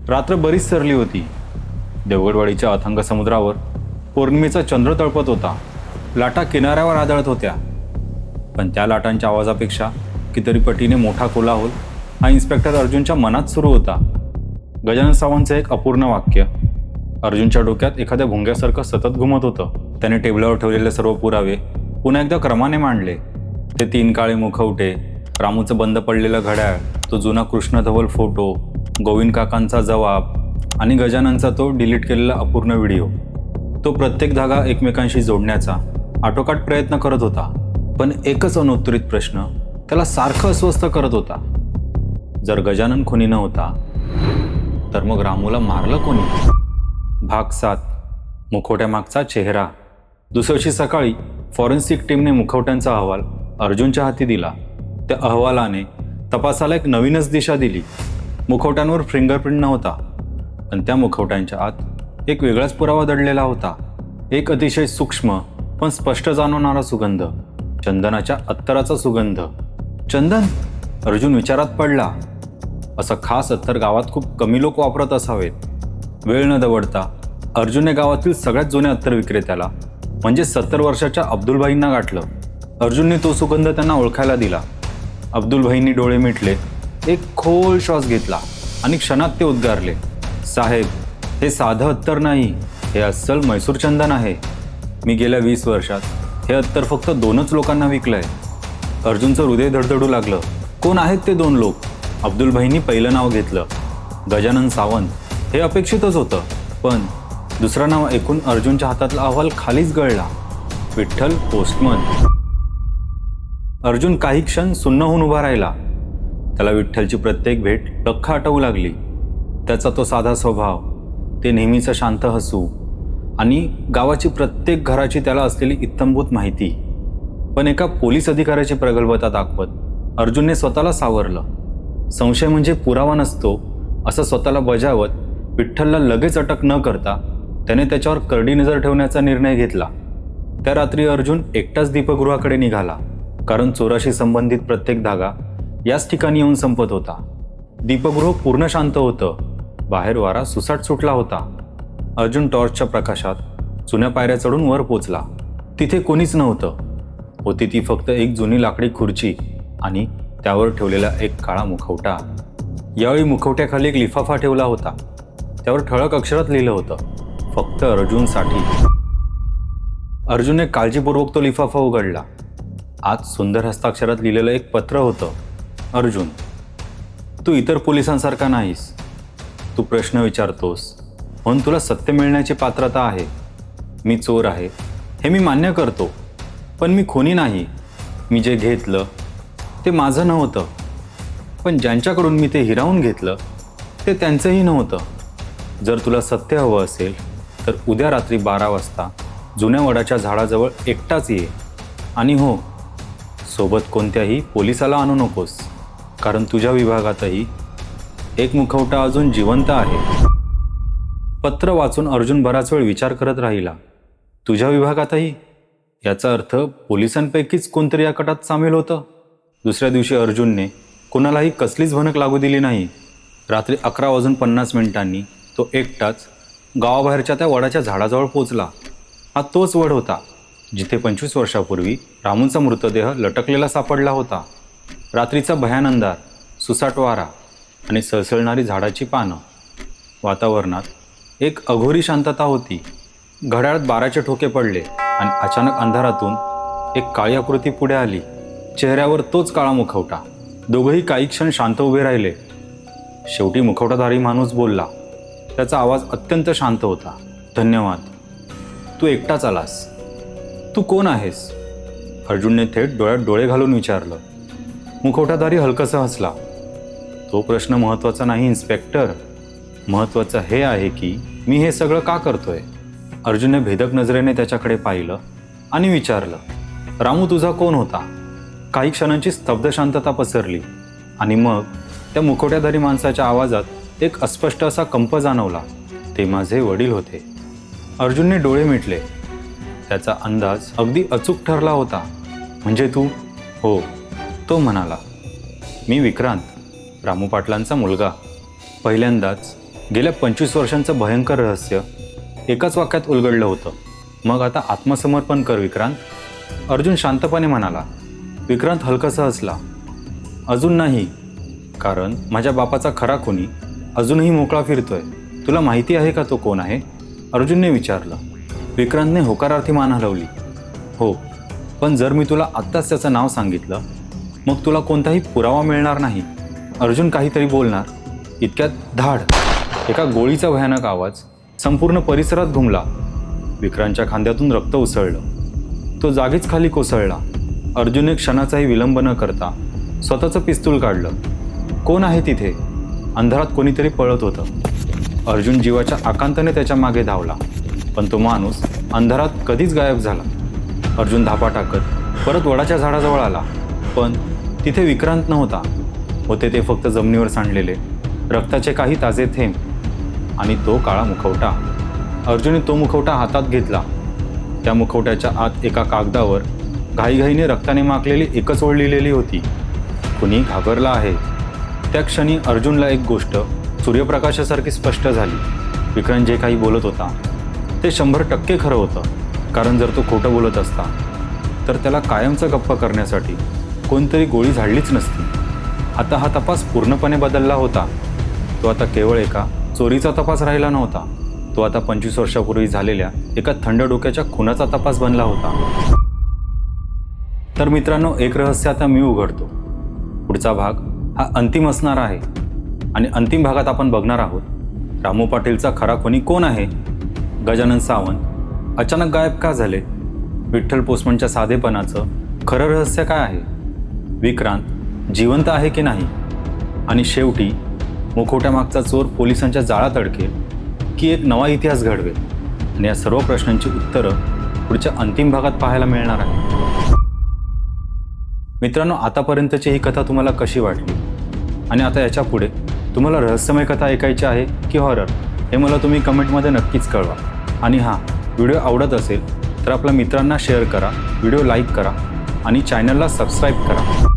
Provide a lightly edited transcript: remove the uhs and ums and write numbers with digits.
रात्र बरीच सरली होती. देवगडवाडीच्या अथांग समुद्रावर पौर्णिमेचा चंद्र तळपत होता. लाटा किनाऱ्यावर आदळत होत्या, पण त्या लाटांच्या आवाजापेक्षा कितीतरी पटीने मोठा कोलाहल हा इन्स्पेक्टर अर्जुनच्या मनात सुरू होता. गजानन सावंतचं एक अपूर्ण वाक्य अर्जुनच्या डोक्यात एखाद्या भुंग्यासारखं सतत घुमत होतं. त्याने टेबलावर ठेवलेले सर्व पुरावे पुन्हा एकदा क्रमाने मांडले. ते 3 काळे मुखवटे, रामूचं बंद पडलेलं घड्याळ, तो जुना कृष्णधवल फोटो, गोविंद काकांचा जबाब आणि गजाननचा तो डिलीट केलेला अपूर्ण व्हिडिओ. तो प्रत्येक धागा एकमेकांशी जोडण्याचा आटोकाट प्रयत्न करत होता. पण एकच अनउत्तरित प्रश्न त्याला सारखं अस्वस्थ करत होता. जर गजानन खुनी नव्हता तर मग रामूला मारलं कोणी? भाग 7. मुखवट्यामागचा चेहरा. दुसऱ्याशी सकाळी फॉरेन्सिक टीमने मुखवट्यांचा अहवाल अर्जुनच्या हाती दिला. त्या अहवालाने तपासाला एक नवीनच दिशा दिली. मुखवट्यांवर फिंगरप्रिंट नव्हता, पण त्या मुखवट्यांच्या आत एक वेगळाच पुरावा दडलेला होता. एक अतिशय सूक्ष्म पण स्पष्ट जाणवणारा सुगंध, चंदनाच्या अत्तराचा सुगंध. चंदन? अर्जुन विचारात पडला. असं खास अत्तर गावात खूप कमी लोक वापरत असावेत. वेळ न दवडता अर्जुनने गावातील सगळ्यात जुन्या अत्तर विक्रेत्याला म्हणजे 70 वर्षाच्या अब्दुलभाईंना गाठलं. अर्जुनने तो सुगंध त्यांना ओळखायला दिला. अब्दुलभाईंनी डोळे मिटले, एक खोल श्वास घेतला आणि क्षणात ते उद्गारले, साहेब, हे साधं अत्तर नाही, हे अस्सल मैसूर चंदन आहे. मी गेल्या 20 वर्षात हे अत्तर फक्त 2च लोकांना विकलंय. अर्जुनचं हृदय धडधडू लागलं. कोण आहेत ते 2 लोक? अब्दुलभाईंनी पहिलं नाव घेतलं, गजानन सावंत. हे अपेक्षितच होतं, पण दुसरं नाव ऐकून अर्जुनच्या हातातला अहवाल खालीच गळला. विठ्ठल पोस्टमन. अर्जुन काही क्षण सुन्न होऊन उभा राहिला. त्याला विठ्ठलची प्रत्येक भेट लख्ख आठवू लागली. त्याचा तो साधा स्वभाव, ते नेहमीचं शांत हसू आणि गावाची प्रत्येक घराची त्याला असलेली इत्थंभूत माहिती. पण एका पोलीस अधिकाऱ्याची प्रगल्भता दाखवत अर्जुनने स्वतःला सावरलं. संशय म्हणजे पुरावा नसतो असं स्वतःला बजावत विठ्ठलला लगेच अटक न करता त्याने त्याच्यावर करडी नजर ठेवण्याचा निर्णय घेतला. त्या रात्री अर्जुन एकटाच दीपगृहाकडे निघाला, कारण चोराशी संबंधित प्रत्येक धागा याच ठिकाणी येऊन संपत होता. दीपगृह पूर्ण शांत होतं. बाहेर वारा सुसाट सुटला होता. अर्जुन टॉर्चच्या प्रकाशात जुन्या पायऱ्या चढून वर पोचला. तिथे कोणीच नव्हतं. होती ती फक्त एक जुनी लाकडी खुर्ची आणि त्यावर ठेवलेला एक काळा मुखवटा. यावेळी मुखवट्याखाली एक लिफाफा ठेवला होता. त्यावर ठळक अक्षरात लिहिलं होतं, फक्त अर्जुनसाठी. अर्जुनने काळजीपूर्वक तो लिफाफा उघडला. आत सुंदर हस्ताक्षरात लिहिलेलं एक पत्र होतं. अर्जुन, तू इतर पोलिसांसारखा नाहीस. तू प्रश्न विचारतोस म्हणून तुला सत्य मिळण्याची पात्रता आहे. मी चोर आहे हे मी मान्य करतो, पण मी खुनी नाही. मी जे घेतलं ते माझं नव्हतं, पण ज्यांच्याकडून मी ते हिरावून घेतलं ते त्यांचंही नव्हतं. जर तुला सत्य हवं असेल तर उद्या रात्री 12 वाजता जुन्या वडाच्या झाडाजवळ एकटाच ये. आणि हो, सोबत कोणत्याही पोलिसाला आणू नकोस, कारण तुझ्या विभागातही एक मुखवटा अजून जिवंत आहे. पत्र वाचून अर्जुन बराच वेळ विचार करत राहिला. तुझ्या विभागातही? याचा अर्थ पोलिसांपैकीच कोणतरी या कटात सामील होतं. दुसऱ्या दिवशी अर्जुनने कुणालाही कसलीच भनक लागू दिली नाही. रात्री 11:50 तो एकटाच गावाबाहेरच्या त्या वडाच्या झाडाजवळ पोचला. हा तोच वड होता जिथे 25 वर्षापूर्वी रामूंचा मृतदेह लटकलेला सापडला होता. रात्रीचा भयान अंधार, सुसाट वारा आणि सळसळणारी झाडाची पानं. वातावरणात एक अघोरी शांतता होती. घड्याळात 12चे ठोके पडले आणि अचानक अंधारातून एक काळी आकृती पुढे आली. चेहऱ्यावर तोच काळा मुखवटा. दोघंही काही क्षण शांत उभे राहिले. शेवटी मुखवटाधारी माणूस बोलला. त्याचा आवाज अत्यंत शांत होता. धन्यवाद. तू एकटाच आलास. तू कोण आहेस? अर्जुनने थेट डोळ्यात डोळे घालून विचारलं. मुखवटाधारी हलकसा हसला. तो प्रश्न महत्त्वाचा नाही इन्स्पेक्टर. महत्त्वाचं हे आहे की मी हे सगळं का करतोय. अर्जुनने भेदक नजरेने त्याच्याकडे पाहिलं आणि विचारलं, रामू तुझा कोण होता? काही क्षणांची स्तब्ध शांतता पसरली आणि मग त्या मुखवट्याधारी माणसाच्या आवाजात एक अस्पष्ट असा कंप जाणवला. ते माझे वडील होते. अर्जुनने डोळे मिटले. त्याचा अंदाज अगदी अचूक ठरला होता. म्हणजे तू? हो, तो म्हणाला. मी विक्रांत, रामू पाटलांचा मुलगा. पहिल्यांदाच गेल्या 25 वर्षांचं भयंकर रहस्य एकाच वाक्यात उलगडलं होतं. मग आता आत्मसमर्पण कर विक्रांत. अर्जुन शांतपणे म्हणाला. विक्रांत हलकासा हसला. अजून नाही, कारण माझ्या बापाचा खरा खुनी अजूनही मोकळा फिरतोय. तुला माहिती आहे का तो कोण आहे? अर्जुनने विचारलं. विक्रांतने होकारार्थी मान हलवली. हो, पण जर मी तुला आत्ताच त्याचं नाव सांगितलं मग तुला कोणताही पुरावा मिळणार नाही. अर्जुन काहीतरी बोलणार इतक्यात धाड एका गोळीचा भयानक आवाज संपूर्ण परिसरात घुमला. विक्रांतच्या खांद्यातून रक्त उसळलं. तो जागीच खाली कोसळला. अर्जुनने क्षणाचाही विलंब न करता स्वतःचं पिस्तूल काढलं. कोण आहे तिथे? अंधारात कोणीतरी पळत होतं. अर्जुन जीवाच्या आकांताने त्याच्या मागे धावला, पण तो माणूस अंधारात कधीच गायब झाला. अर्जुन धापा टाकत परत वडाच्या झाडाजवळ आला, पण तिथे विक्रांत नव्हता. होते ते फक्त जमिनीवर सांडलेले रक्ताचे काही ताजे थेंब आणि तो काळा मुखवटा. अर्जुनने तो मुखवटा हातात घेतला. त्या मुखवट्याच्या आत एका कागदावर घाईघाईने रक्ताने माखलेली एकच ओळ लिहिलेली होती. कुणी घाबरला आहे. त्या क्षणी अर्जुनला एक गोष्ट सूर्यप्रकाशासारखी स्पष्ट झाली. विक्रांत जे काही बोलत होता ते 100% खरं होतं. कारण जर तो खोटं बोलत असता तर त्याला कायमचा गप्प करण्यासाठी कोणतरी गोळी झाडलीच नसती. आता हा तपास पूर्णपणे बदलला होता. तो आता केवळ एका चोरीचा तपास राहिला नव्हता. तो आता 25 वर्षापूर्वी झालेल्या एका थंड डोक्याच्या खुनाचा तपास बनला होता. तर मित्रांनो, एक रहस्य आता मी उघडतो. पुढचा भाग हा अंतिम असणार आहे आणि अंतिम भागात आपण बघणार आहोत रामू पाटीलचा खरा खुनी कोण आहे. गजानन सावंत अचानक गायब का झाले? विठ्ठल पोस्टमनच्या साधेपणाचं खरं रहस्य काय आहे? विक्रांत जिवंत आहे की नाही? आणि शेवटी मुखवट्यामागचा चोर पोलिसांच्या जाळात अडकेल की एक नवा इतिहास घडवेल? आणि या सर्व प्रश्नांची उत्तरं पुढच्या अंतिम भागात पाहायला मिळणार आहे. मित्रांनो, आतापर्यंतची ही कथा तुम्हाला कशी वाटली? आणि आता याच्या पुढे तुम्हाला रहस्यमय कथा ऐकायची आहे की हॉरर, हे मला तुम्ही कमेंटमध्ये नक्कीच कळवा. आणि हां, व्हिडिओ आवडत असेल तर आपल्या मित्रांना शेअर करा, व्हिडिओ लाईक करा आणि चॅनलला सबस्क्राईब करा.